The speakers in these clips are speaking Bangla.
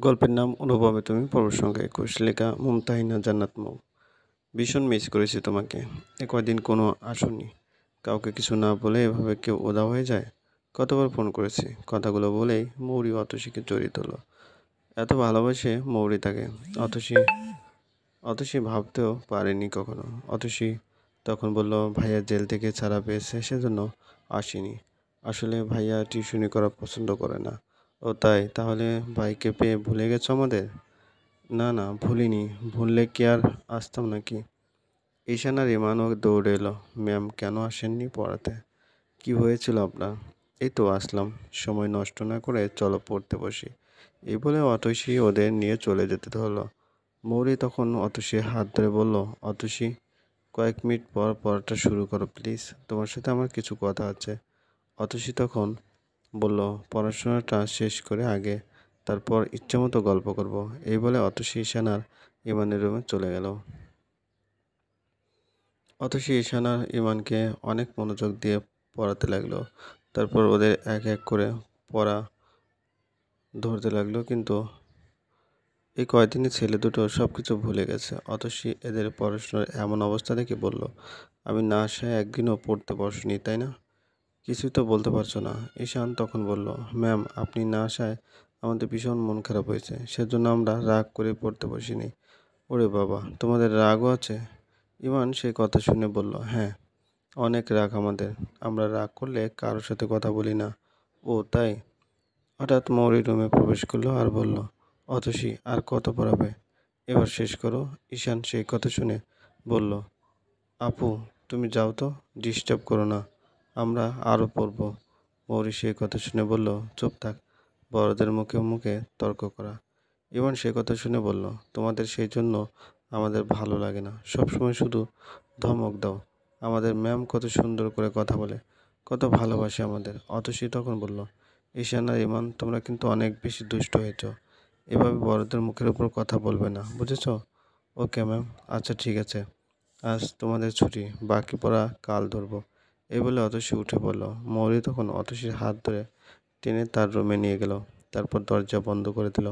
গল্পের নাম অনুভবে তুমি, পর্ব সংখ্যা 21, লেখা মুমতাহিনা জান্নাত মৌ। ভীষণ মিস করেছি তোমাকে। কয়দিন কোনো আসনি, কাউকে কিছু না বলে এভাবে কেউ উধাও হয়ে যায়। কতবার ফোন করেছি। কথাগুলো বলেই মৌরি অতসীকে জড়িয়ে ধরল। এত ভালোবাসে মৌরি তাকে। অতসী অতসী ভাবতেও পারেনি কখনো। অতসী তখন বলল, ভাইয়া জেল থেকে ছাড়া পেয়েছে, সেজন্য আসেনি। আসলে ভাইয়া টিউশনি করা পছন্দ করে না। ও তাই? তাহলে ভাইকে পেয়ে ভুলে গেছো আমাদের? না না, ভুলিনি। ভুললে কি আর আসতাম নাকি? ঈশান আর ইমানও দৌড়ে এলো। ম্যাম কেন আসেননি পড়াতে? কি হয়েছিল আপনার? এই তো আসলাম। সময় নষ্ট না করে চলো পড়তে বসি। এই বলে অতসী ওদের নিয়ে চলে যেতে ধরলো। মৌরি তখন অতসীর হাত ধরে বলল, অতসী, কয়েক মিনিট পর পড়াটা শুরু করো প্লিজ। তোমার সাথে আমার কিছু কথা আছে। অতসী তখন বলল, পড়াশোনাটা শেষ করে আগে, তারপর ইচ্ছেমতো গল্প করব। এই বলে অতসী ঈশান আর ইমানের রুমে চলে গেল। অতসী ঈশান আর ইমানকে অনেক মনোযোগ দিয়ে পড়াতে লাগলো। তারপর ওদের এক এক করে পড়া ধরতে লাগলো। কিন্তু এই কয়দিনে ছেলে দুটো সব কিছু ভুলে গেছে। অতসী এদের পড়াশোনার এমন অবস্থা দেখে বলল, আমি না আসায় একদিনও পড়তে বসনি, তাই না? কিছুই তো বলতে পারছো না। ঈশান তখন বলল, ম্যাম আপনি না আসায় আমাদের ভীষণ মন খারাপ হয়েছে, সেজন্য আমরা রাগ করে পড়তে বসিনি। ওরে বাবা, তোমাদের রাগও আছে? ইমান সেই কথা শুনে বলল, হ্যাঁ, অনেক রাগ আমাদের। আমরা রাগ করলে কারোর সাথে কথা বলি না। ও তাই? হঠাৎ মৌরি রুমে প্রবেশ করলো আর বলল, অতসী আর কত পড়াবে? এবার শেষ করো। ঈশান সেই কথা শুনে বলল, আপু তুমি যাও তো, ডিস্টার্ব করো না, আমরা আরও পড়ব। মৌরি সেই কথা শুনে বলল, চুপ থাক, বড়দের মুখে মুখে তর্ক করা। ইমন সে কথা শুনে বলল, তোমাদের সেই জন্য আমাদের ভালো লাগে না, সবসময় শুধু ধমক দাও। আমাদের ম্যাম কত সুন্দর করে কথা বলে, কত ভালোবাসে আমাদের। অতসী তখন বলল, ঈশান আর ইমান তোমরা কিন্তু অনেক বেশি দুষ্ট হয়েছ। এভাবে বড়দের মুখের উপর কথা বলবে না, বুঝেছ? ওকে ম্যাম, আচ্ছা ঠিক আছে। আজ তোমাদের ছুটি, বাকি পড়া কাল ধরবো। এই বলে অতসী উঠে পড়ল। মৌরি তখন অতসীর হাত ধরে টেনে তার রুমে নিয়ে গেল। তারপর দরজা বন্ধ করে দিল।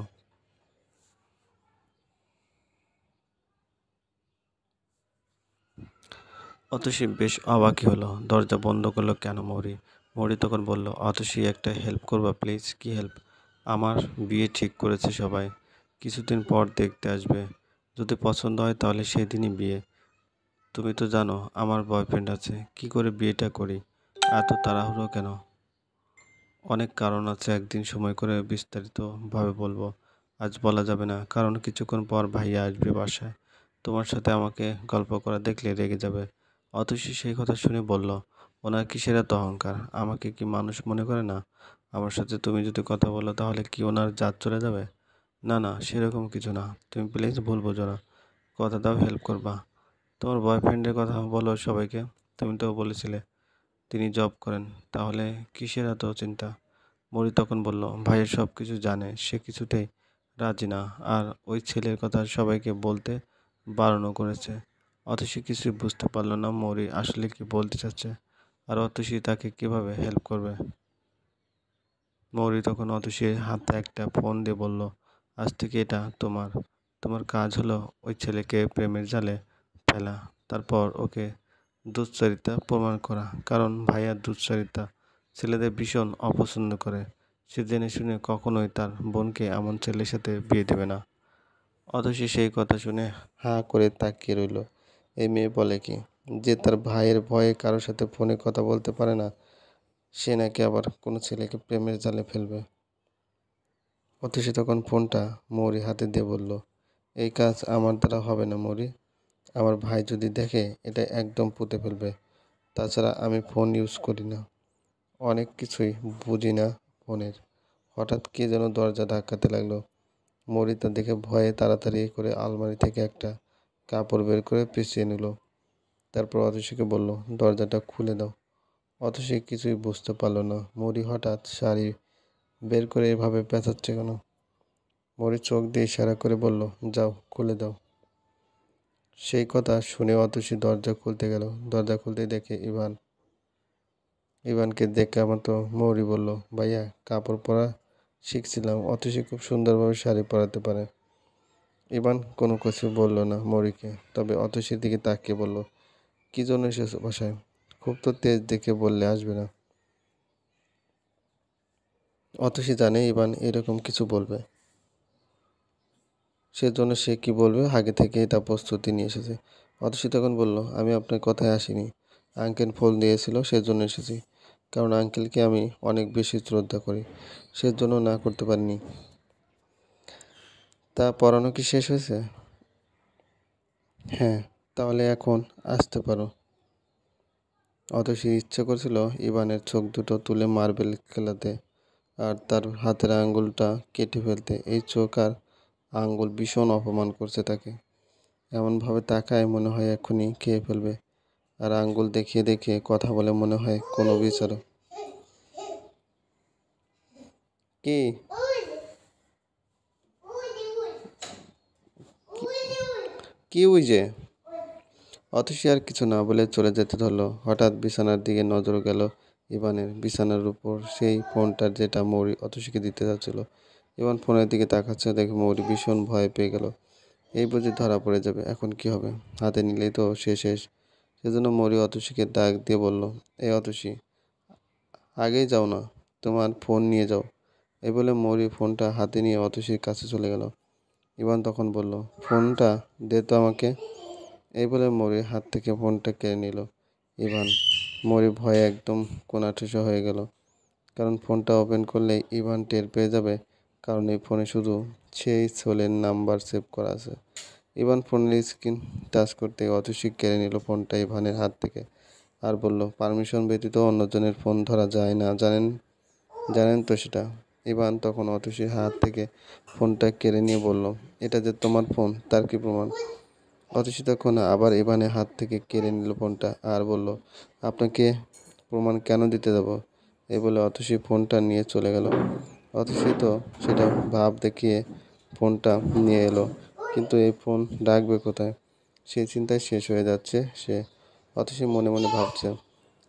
অতসী বেশ অবাকই হলো। দরজা বন্ধ করলো কেন মৌরি? মৌরি তখন বলল, অতসী একটা হেল্প করবা প্লিজ? কি হেল্প? আমার বিয়ে ঠিক করেছে সবাই, কিছুদিন পর দেখতে আসবে। যদি পছন্দ হয় তাহলে সেদিনই বিয়ে। তুমি তো জানো আমার বয়ফ্রেন্ড আছে, কি করে বিয়েটা করি? এত তাড়াহুড়ো কেন? অনেক কারণ আছে, একদিন সময় করে বিস্তারিতভাবে বলবো। আজ বলা যাবে না, কারণ কিছুক্ষণ পর ভাইয়া আসবে বাসায়। তোমার সাথে আমাকে গল্প করা দেখলে রেগে যাবে। অতসী সেই কথা শুনে বলল, ওনার কিসের এত অহংকার? আমাকে কি মানুষ মনে করে না? আমার সাথে তুমি যদি কথা বলো তাহলে কি ওনার জাত চলে যাবে? না না, সেরকম কিছু না। তুমি প্লিজ ভুল বোঝো না, কথা দাও হেল্প করবা। তোমার বয়ফ্রেন্ডের কথা বলো সবাইকে। তুমি তো বলেছিলে তিনি জব করেন, তাহলে কিসের এত চিন্তা? মরি তখন বলল, ভাইয়ের সব কিছু জানে, সে কিছুতেই রাজি না, আর ওই ছেলের কথা সবাইকে বলতে বারণও করেছে। অতসী কিছুই বুঝতে পারল না মৌরি আসলে কি বলতে চাচ্ছে, আর অতসী তাকে কিভাবে হেল্প করবে। মৌরি তখন অতসীর হাতে একটা ফোন দিয়ে বলল, আজ থেকে এটা তোমার। তোমার কাজ হলো ওই ছেলেকে প্রেমের জালে ফেলা, তারপর ওকে দুশ্চরিত্রা প্রমাণ করা, কারণ ভাইয়া দুশ্চরিত্রা ছেলেদের ভীষণ অপছন্দ করে। সে জেনে শুনে কখনোই তার বোনকে এমন ছেলের সাথে বিয়ে দেবে না। অতসী সেই কথা শুনে হাঁ করে তাকিয়ে রইল। এই মেয়ে বলে কি, যে তার ভাইয়ের ভয়ে কারোর সাথে ফোনে কথা বলতে পারে না, সে নাকি আবার কোনো ছেলেকে প্রেমের জালে ফেলবে? অতসী তখন ফোনটা মৌরি হাতে দিয়ে বলল, এই কাজ আমার দ্বারা হবে না মৌরি। আমার ভাই যদি দেখে, এটা একদম পুঁতে ফেলবে। তাছাড়া আমি ফোন ইউজ করি না, অনেক কিছুই বুঝি না ফোনের। হঠাৎ কে যেন দরজা ধাক্কাতে লাগলো। মৌরি তা দেখে ভয়ে তাড়াতাড়ি করে আলমারি থেকে একটা কাপড় বের করে পেঁচিয়ে নিল। তারপর অতসীকে বলল, দরজাটা খুলে দাও। অতসী কিছুই বুঝতে পারল না, মৌরি হঠাৎ শাড়ি বের করে এভাবে পেঁচাচ্ছে কেন। মৌরি চোখ দিয়ে ইশারা করে বলল, যাও খুলে দাও। সেই কথা শুনে অতসী দরজা খুলতে গেল। দরজা খুলতেই দেখে ইভানকে দেখে আমার তো মৌরি বলল, ভাইয়া কাপড় পরা শিখছিলাম। অতসী খুব সুন্দরভাবে শাড়ি পরাতে পারে। ইভান কোনো কিছু বলল না মৌরিকে, তবে অতসীর দিকে তাকিয়ে বলল, কি জন্য এসেছো বাসায়? খুব তো তেজ দেখে বললে আসবে না। অতসী জানে ইভান এরকম কিছু বলবে, সেজন্য সে কি বলবে আগে থেকেই তা প্রস্তুতি নিয়ে এসেছে। অতসী তখন বলল, আমি আপনার কথায় আসিনি। আঙ্কেল ফোন দিয়েছিল, সেজন্য এসেছি। কারণ আঙ্কেলকে আমি অনেক বেশি শ্রদ্ধা করি, সেজন্য না করতে পারিনি। তা পড়ানো কি শেষ হয়েছে? হ্যাঁ। তাহলে এখন আসতে পারো। অতসীর ইচ্ছে করছিল ইভানের চোখ দুটো তুলে মার্বেল খেলাতে আর তার হাতের আঙ্গুলটা কেটে ফেলতে। এই চোখ আর আঙ্গুল ভীষণ অপমান করছে তাকে। এমনভাবে তাকায় মনে হয় এক্ষুনি খেয়ে ফেলবে, আর আঙ্গুল দেখিয়ে দেখিয়ে কথা বলে মনে হয় কোনো বিচারক। কি কি ওই যে? অতসী আর কিছু না বলে চলে যেতে ধরলো। হঠাৎ বিছানার দিকে নজর গেল ইভানের। বিছানার উপর সেই ফোনটা যেটা মৌরি অতসীকে দিতে যাচ্ছিল। ইভান ফোনের দিকে তাকাচ্ছে দেখে মৌরি ভীষণ ভয় পেয়ে গেল। এই বুঝি ধরা পড়ে যাবে, এখন কি হবে? হাতে নিলেই তো সে শেষ। সেজন্য মৌরি অতসীকে ডাক দিয়ে বলল, এই অতসী, আগেই যাও না, তোমার ফোন নিয়ে যাও। এই বলে মৌরি ফোনটা হাতে নিয়ে অতসীর কাছে চলে গেল। ইভান তখন বলল, ফোনটা দে তো আমাকে। এই বলে মৌরির হাত থেকে ফোনটা কেড়ে নিল ইভান। মৌরি ভয়ে একদম কোণাঠুসা হয়ে গেল, কারণ ফোনটা ওপেন করলে ইভান টের পেয়ে যাবে, কারণ এই ফোনে শুধু সেই ছেলের নাম্বার সেভ করা আছে। ইভান ফোনের স্ক্রিন টাচ করতে অতসী কেড়ে নিল ফোনটা ইভানের হাত থেকে আর বলল, পারমিশন ব্যতীত অন্যজনের ফোন ধরা যায় না, জানেন জানেন তো সেটা? ইভান তখন অতসীর হাত থেকে ফোনটা কেড়ে নিয়ে বলল, এটা যে তোমার ফোন তার কি প্রমাণ? অতসী তখন আবার ইভানের হাত থেকে কেড়ে নিল ফোনটা আর বলল, আপনাকে প্রমাণ কেন দিতে যাব? এই বলে অতসী ফোনটা নিয়ে চলে গেল। অতসী তো সেটা ভাব দেখিয়ে ফোনটা নিয়ে এলো, কিন্তু এই ফোন রাখবে কোথায় সেই চিন্তায় শেষ হয়ে যাচ্ছে সে। অতসী মনে মনে ভাবছে,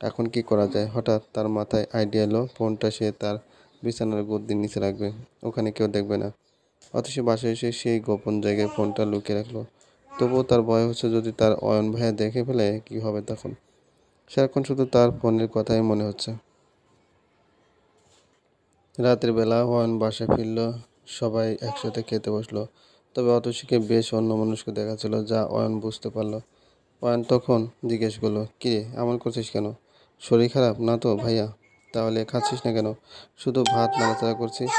এখন কি করা যায়। হঠাৎ তার মাথায় আইডিয়া এলো, ফোনটা সে তার বিছানার গদির নিচে রাখবে, ওখানে কেউ দেখবে না। অতসী বাসায় এসে সেই গোপন জায়গায় ফোনটা লুকিয়ে রাখলো। তবুও তার ভয় হচ্ছে, যদি তার অয়ন ভাইয়া দেখে ফেলে কি হবে তখন। সারাক্ষণ শুধু তার ফোনের কথাই মনে হচ্ছে। রাতের বেলা অয়ন বাসায় ফিরল, সবাই একসাথে খেতে বসলো। তবে অতসীকে বেশ অন্যমনস্ক দেখাচ্ছিল, যা অয়ন বুঝতে পারল। অয়ন তখন জিজ্ঞেস করলো, কিরে এমন করছিস কেন? শরীর খারাপ না তো ভাইয়া? তাহলে খাচ্ছিস না কেন? শুধু ভাত নাড়াচাড়া করছিস।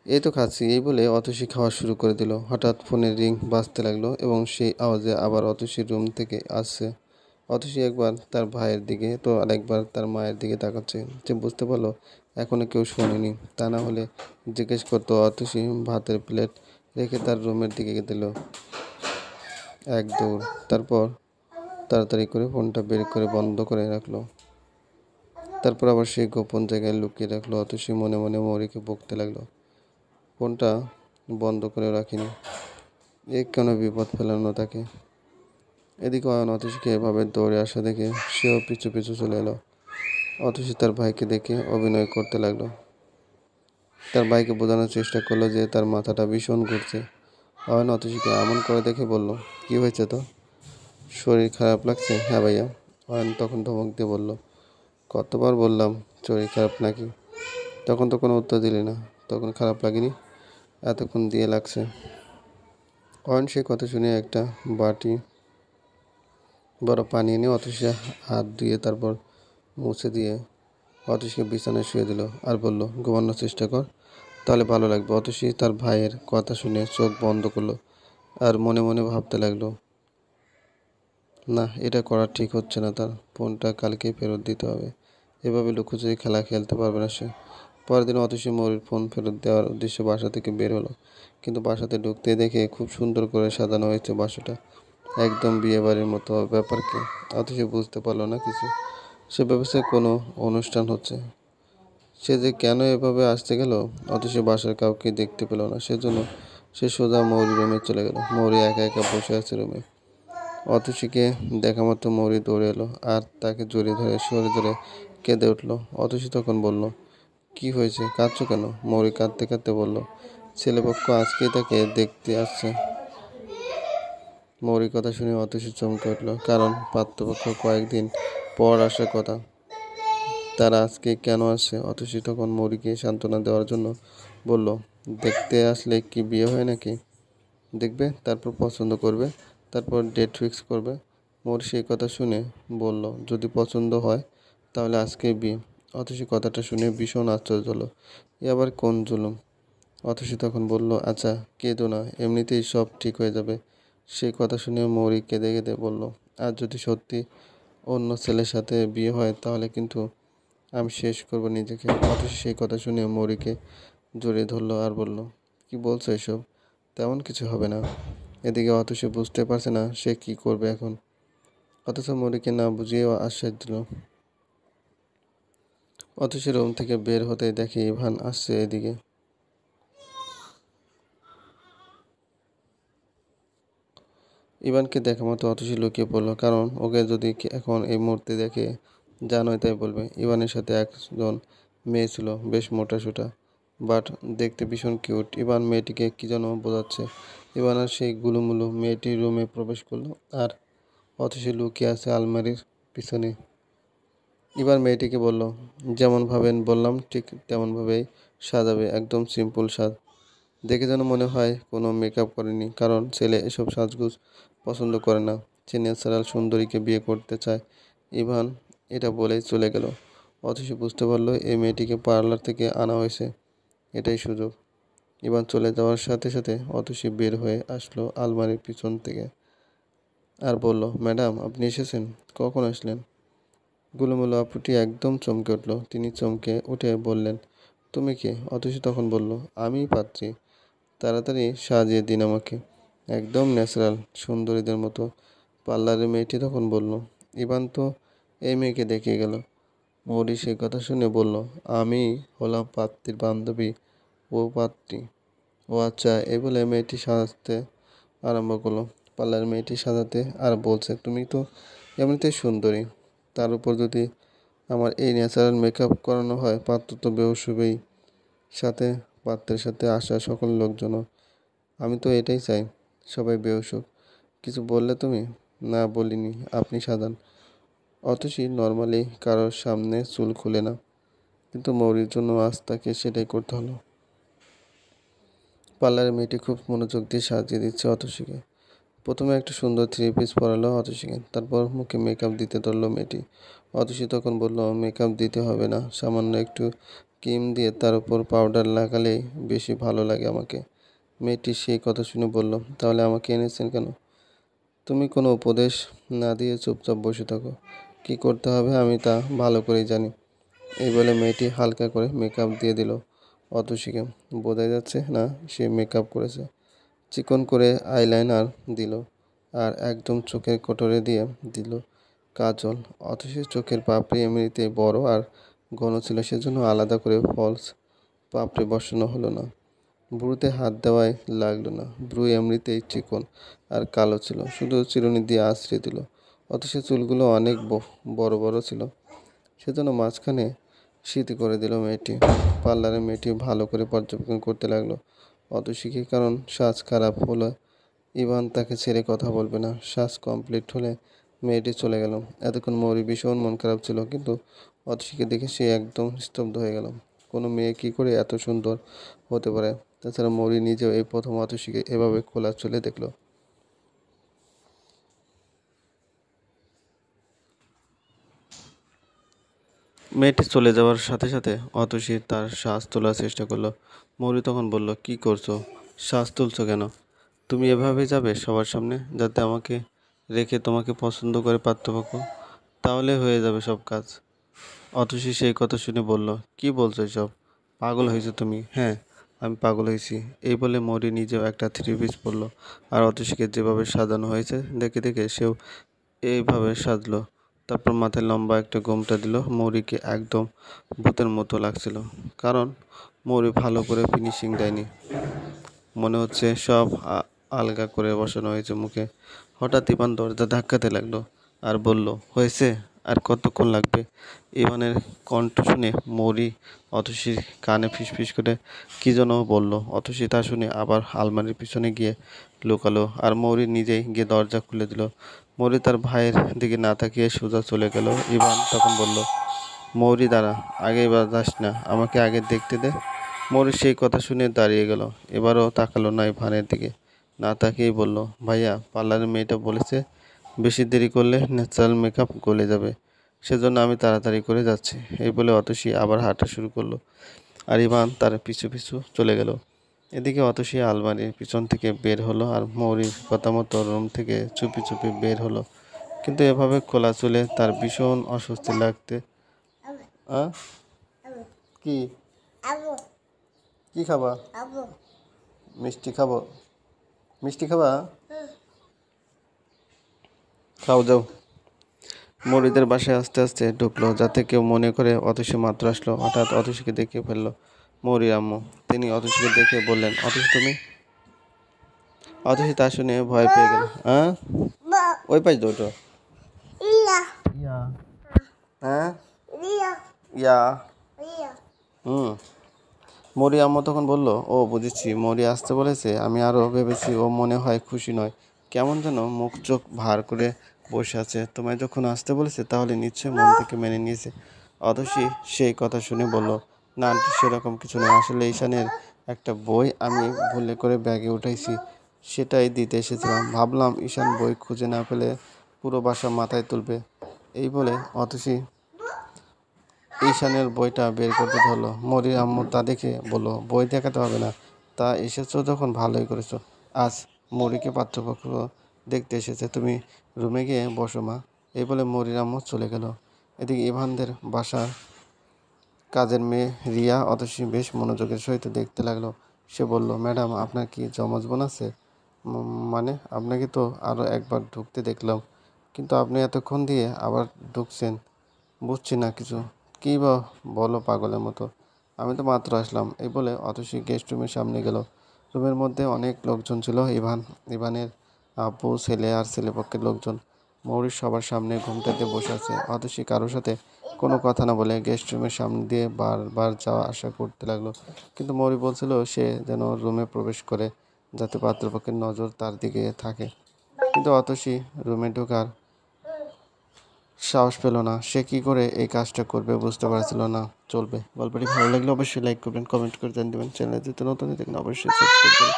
এই তো খাচ্ছি, এই বলে অতসী খাওয়া শুরু করে দিল। হঠাৎ ফোনের রিং বাজতে লাগলো এবং সেই আওয়াজে আবার অতসীর রুম থেকে আসছে। অতসী একবার তার ভাইয়ের দিকে তো আরেকবার তার মায়ের দিকে তাকাচ্ছে। সে বুঝতে পারলো এখনো কেউ শোনেনি, তা না হলে জিজ্ঞেস করতো। অতসী ভাতের প্লেট রেখে তার রুমের দিকে দিল এক দৌড়। তারপর তাড়াতাড়ি করে ফোনটা বের করে বন্ধ করে রাখলো। তারপর আবার সেই গোপন জায়গায় লুকিয়ে রাখলো। অতসী মনে মনে মৌরিকে বকতে লাগলো, ফোনটা বন্ধ করে রাখিনি, এ কেন বিপদ ফেলানো তাকে। এদিকে অয়ন অতসীকে এভাবে দৌড়ে আসা দেখে সেও পিছু পিছু চলে এলো। অতসী তার ভাইকে দেখে অভিনয় করতে লাগলো। তার ভাইকে বোঝানোর চেষ্টা করলো যে তার মাথাটা ভীষণ ঘুরছে। অয়ন অতসীকে এমন করে দেখে বলল, কি হয়েছে তো? শরীর খারাপ লাগছে? হ্যাঁ ভাইয়া। অয়ন তখন ধমক দিয়ে বলল, কতবার বললাম শরীর খারাপ নাকি? তখন তো কোনো উত্তর দিলি না। তখন খারাপ লাগেনি, এতক্ষণ দিয়ে লাগছে। অয়ন সে কথা শুনে একটা বাটি বড় পানি এনে অতসীর হাত ধুয়ে তারপর মুছে দিয়ে অতসীকে বিছানায় শুয়ে দিল আর বলল, ঘুমানোর চেষ্টা কর, তাহলে ভালো লাগবে। অতসী তার ভাইয়ের কথা শুনে চোখ বন্ধ করলো আর মনে মনে ভাবতে লাগলো, না, এটা করা ঠিক হচ্ছে না। তার ফোনটা কালকেই ফেরত দিতে হবে, এভাবে লুকোচুরি খেলা খেলতে পারবে না সে। পরের দিন অতসী মৌরির ফোন ফেরত দেওয়ার উদ্দেশ্যে বাসা থেকে বের হলো, কিন্তু বাসাতে ঢুকতে দেখে খুব সুন্দর করে সাজানো হয়েছে বাসাটা, একদম বিয়েবাড়ির মতো। ব্যাপার কি? অতসী বুঝতে পারলো না কিছু। সে ভেবেছে কোনো অনুষ্ঠান হচ্ছে। সে যে কেন এভাবে আসতে গেল। অতসী বাসার কাউকে দেখতে পেল না, সেজন্য সে সোজা মৌরি রুমে চলে গেল। মৌরি একা একা বসে আছে রুমে। অতসীকে দেখা মাত্র মৌরি দৌড়ে এলো আর তাকে জড়িয়ে ধরে সরে ধরে কেঁদে উঠল। অতসী তখন বলল, কি হয়েছে, কাঁদছো কেন? মৌরি কাঁদতে কাঁদতে বলল, ছেলেপক্ষ আজকেই তাকে দেখতে আসছে। মৌরির কথা শুনে অতসী চমকে উঠল, কারণ পাত্রপক্ষ কয়েকদিন পর আসার কথা। তারা আজকে কেন আসছে? অতসী তখন মৌরিকে সান্ত্বনা দেওয়ার জন্য বলল, দেখতে আসলে কি বিয়ে হয় নাকি? দেখবে, তারপর পছন্দ করবে, তারপর ডেট ফিক্স করবে। মৌরি সেই কথা শুনে বলল, যদি পছন্দ হয় তাহলে আজকেই বিয়ে। অতসী কথাটা শুনে ভীষণ আশ্চর্য হলো। এ আবার কোন জুলুম? অতসী তখন বলল, আচ্ছা কেঁদো না, এমনিতেই সব ঠিক হয়ে যাবে। সেই কথা শুনে মৌরি কেঁদে কেঁদে বলল, আর যদি সত্যি অন্য ছেলের সাথে বিয়ে হয় তাহলে কিন্তু আমি শেষ করব নিজেকে। অতসী সেই কথা শুনে মৌরিকে জড়িয়ে ধরলো আর বলল, কি বলছো এসব? তেমন কিছু হবে না। এদিকে অতসী বুঝতে পারছে না সে কি করবে এখন, অথচ মৌরিকে না বুঝিয়েও আশ্বাস দিল। অতসী রুম থেকে বের হতেই দেখে ইভান আসছে এদিকে। ইভানকে দেখা মতো অতসী লুকিয়ে পড়লো, কারণ ওকে যদি এখন এই মুহূর্তে দেখে যা নয় তাই বলবে। ইভানের সাথে একজন মেয়ে ছিল, বেশ মোটাসোটা, বাট দেখতে ভীষণ কিউট। ইভান মেয়েটিকে কি যেন বোঝাচ্ছে। ইভান আর সেই গুলুমুলু মেয়েটি রুমে প্রবেশ করলো, আর অতসী লুকিয়ে আছে আলমারির পিছনে। ইভান মেয়েটিকে বলল, যেমন ভাবেন বললাম ঠিক তেমনভাবেই সাজাবে, একদম সিম্পল সাজ। দেখে যেন মনে হয় কোনো মেকআপ করেনি, কারণ ছেলে এসব সাজগোজ পছন্দ করে না। সে ন্যাচারাল সুন্দরীকে বিয়ে করতে চায়। ইভান এটা বলেই চলে গেল। অথচ বুঝতে পারলো এই মেয়েটিকে পার্লার থেকে আনা হয়েছে, এটাই সুযোগ। ইভান চলে যাওয়ার সাথে সাথে অতসী বের হয়ে আসলো আলমারির পিছন থেকে আর বলল, ম্যাডাম আপনি এসেছেন, কখন আসলেন? গুলুমুলু আপুটি একদম চমকে উঠল। তিনি চমকে উঠে বললেন, তুমি কে? অতসী তখন বলল, আমিই পাত্রী, তাড়াতাড়ি সাজিয়ে দিন আমাকে, একদম ন্যাচারাল সুন্দরীদের মতো। পার্লারের মেয়েটি তখন বলল, ইভান তো এই মেয়েকে দেখিয়ে গেল। মৌরি সেই কথা শুনে বলল, আমি হলাম পাত্রীর বান্ধবী, ও পাত্রী। ও আচ্ছা, এই বলে মেয়েটি সাজাতে আরম্ভ করলো। পার্লারের মেয়েটি সাজাতে আর বলছে, তুমি তো এমনিতেই সুন্দরী, তার উপর যদি আমার এই ন্যাচারাল মেকআপ করানো হয়, পাত্র তো বেহুশ হবেই, সাথে পাত্রের সাথে আসা সকল লোকজনও। আমি তো এটাই চাই, সবাই বেহুশ হোক। কিছু বললে তুমি? না বলিনি, আপনি সাজান। অতসী নর্মালি কারোর সামনে চুল খুলে না, কিন্তু মৌরির জন্য আজ তাকে সেটাই করতে হলো। পার্লারের মেয়েটি খুব মনোযোগ দিয়ে সাজিয়ে দিচ্ছে অতসীকে। প্রথমে একটা সুন্দর থ্রি পিস পরালো অতসীকে, তারপর মুখে মেকআপ দিতে ধরলো মেয়েটি। অতসী তখন বলল, মেকআপ দিতে হবে না, সামান্য একটু ক্রিম দিয়ে তার উপর পাউডার লাগালেই বেশি ভালো লাগে আমাকে। মেয়েটি সেই কথা শুনে বলল, তাহলে আমাকে এনেছেন কেন? তুমি কোনো উপদেশ না দিয়ে চুপচাপ বসে থাকো, কি করতে হবে আমি তা ভালো করেই জানি। এই বলে মেয়েটি হালকা করে মেকআপ দিয়ে দিল অতসীকে। বোঝা যাচ্ছে না সে মেকআপ করেছে। চিকন করে আইলাইনার দিল, আর একদম চোখের কোটরে দিয়ে দিল কাজল। অথচ চোখের পাপড়ি এমনিতেই বড় আর ঘন ছিল, সেজন্য আলাদা করে ফলস পাপড়ি বসানো হলো না। ভ্রুতে হাত দেওয়াই লাগলো না, ভ্রু এমনিতেই চিকন আর কালো ছিল, শুধু চিরুনি দিয়ে আঁচড়ে দিল। অথচ চুলগুলো অনেক বড় বড় ছিল, সেজন্য মাঝখানে সিঁথি করে দিল মেয়েটি। পার্লারে মেয়েটি ভালো করে পর্যবেক্ষণ করতে লাগলো অতসীকে, কারণ সাজ খারাপ হলে ইভান তাকে ছেড়ে কথা বলবে না। সাজ কমপ্লিট হলে মেয়েটি চলে গেল। এতক্ষণ মৌরি ভীষণ মন খারাপ ছিল, কিন্তু অতসীকে দেখে সে একদম স্তব্ধ হয়ে গেল। কোনো মেয়ে কি করে এত সুন্দর হতে পারে? তাছাড়া মৌরি নিজেও এই প্রথম অতসীকে এভাবে খোলা চলে দেখলো। মেয়েটি চলে যাওয়ার সাথে সাথে অতসী তার শ্বাস তোলার চেষ্টা করলো। মৌরি তখন বলল, কি করছো? শ্বাস তুলছো কেন? তুমি এভাবে যাবে সবার সামনে, যাতে আমাকে রেখে তোমাকে পছন্দ করে পাত্রপক্ষ? তাহলে হয়ে যাবে সব কাজ। অতসী সেই কথা শুনে বলল, কি বলছো এসব? পাগল হয়েছো তুমি? হ্যাঁ, আমি পাগল হয়েছি। এই বলে মৌরি নিজেও একটা থ্রি পিস পরলো, আর অতসীকে যেভাবে সাজানো হয়েছে দেখে দেখে সেও এইভাবে সাজলো। তারপর মাথায় লম্বা একটা ঘোমটা দিল। মৌরিকে একদম ভূতের মতো লাগছিল, কারণ মৌরি ভালো করে ফিনিশিং দেয়নি। মনে হচ্ছে সব আলগা করে বসানো হয়েছে মুখে। হঠাৎ ইভান দরজা ধাক্কাতে লাগলো আর বলল, হয়েছে, আর কতক্ষণ লাগবে? ইভানের কণ্ঠ শুনে মৌরি অতসীর কানে ফিসফিস করে কী যেন বলল। অতসী তা শুনে আবার আলমারির পিছনে গিয়ে লুকালো, আর মৌরি নিজেই গিয়ে দরজা খুলে দিল। মৌরি তার ভাইয়ের দিকে না তাকিয়ে সোজা চলে গেল। ইভান তখন বলল, মৌরি দাঁড়া, আগে এবার যাস না, আমাকে আগে দেখতে দে। মৌরি সেই কথা শুনে দাঁড়িয়ে গেল। এবারও তাকালো না ইভানের দিকে, না তাকিয়েই বলল, ভাইয়া, পার্লারের মেয়েটা বলেছে বেশি দেরি করলে ন্যাচারাল মেকআপ গলে যাবে, সেজন্য আমি তাড়াতাড়ি করে যাচ্ছি। এই বলে অতসী আবার হাঁটা শুরু করলো, আর ইভান তার পিছু পিছু চলে গেল। এদিকে অতসী আলমারির পিছন থেকে বের হলো, আর মৌরির কথা মতো রুম থেকে চুপি চুপি বের হলো। কিন্তু এভাবে খোলা চুলে তার ভীষণ অস্বস্তি লাগতে। কি কি খাবা? মিষ্টি খাবো? মিষ্টি খাবা? খাও, যাও। মৌরিদের বাসায় আস্তে আস্তে ঢুকলো, যাতে কেউ মনে করে অতসী মাত্র আসলো। হঠাৎ অতসীকে দেখে ফেললো মৌরির আম্মু। তিনি অতসীকে দেখে বললেন, অতসী তুমি? অতসী তা শুনে ভয় পেয়ে গেল। ওই পাশ দুটো। হ্যাঁ, ইয়া। মৌরি আম্মু তখন বলল, ও বুঝেছি, মৌরি আসতে বলেছে। আমি আরও ভেবেছি ও মনে হয় খুশি নয়, কেমন যেন মুখ চোখ ভার করে বসে আছে। তোমায় যখন আসতে বলেছে তাহলে নিশ্চয়ই মন থেকে মেনে নিয়েছে। অতসী সেই কথা শুনে বলল, না আন্টি, সেরকম কিছু নয়। আসলে ঈশানের একটা বই আমি ভুলে করে ব্যাগে উঠাইছি, সেটাই দিতে এসেছিলাম। ভাবলাম ঈশান বই খুঁজে না পেলে পুরো বাসা মাথায় তুলবে। এই বলে অতসী ঈশানের বইটা বের করতে ধরলো। মৌরির আম্মু তা দেখে বলল, বই দেখাতে হবে না, তা এসেছো যখন ভালোই করেছো। আজ মৌরিকে পাত্রপক্ষ দেখতে এসেছে, তুমি রুমে গিয়ে বসো মা। এই বলে মৌরির আম্মু চলে গেল। এদিকে ইভানদের বাসার কাজের মেয়ে রিয়া অতসী বেশ মনোযোগের সহিত দেখতে লাগলো। সে বলল, ম্যাডাম, আপনার কি জমজ বোন আছে? মানে আপনাকে তো আরও একবার ঢুকতে দেখলাম, কিন্তু আপনি এতক্ষণ দিয়ে আবার ঢুকছেন, বুঝছি না কিছু। কী বা বলো পাগলের মতো, আমি তো মাত্র আসলাম। এই বলে অতসী গেস্ট রুমের সামনে গেল। রুমের মধ্যে অনেক লোকজন ছিল, ইভানের আব্বু, ছেলে আর ছেলেপক্ষের লোকজন। মৌরির সবার সামনে ঘুমটাতে বসে আছে। অতসী কারোর সাথে কোনো কথা না বলে গেস্ট রুমের সামনে দিয়ে বারবার যাওয়া আসা করতে লাগলো, কিন্তু মৌরি বলছিল সে যেন রুমে প্রবেশ করে, যাতে পাত্রপক্ষের নজর তার দিকে থাকে। কিন্তু অতসী রুমে ঢোকার সাহস পেল না। সে কি করে এই কাজটা করবে বুঝতে পারছিল না। চলবে। গল্পটি ভালো লাগলে অবশ্যই লাইক করবেন, কমেন্ট করে জানিয়ে দেবেন। চ্যানেলে যদি নতুন দেখেন অবশ্যই সাবস্ক্রাইব করুন,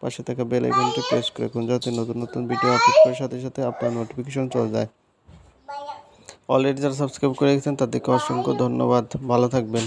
পাশে থাকা বেল আইকনটি প্রেস করে রাখুন, যাতে নতুন নতুন ভিডিও আপলোড করার সাথে সাথে আপনার নোটিফিকেশন চলে যায়। অলরেডি যারা সাবস্ক্রাইব করে রেখেছেন তাদেরকে অসংখ্য ধন্যবাদ। ভালো থাকবেন।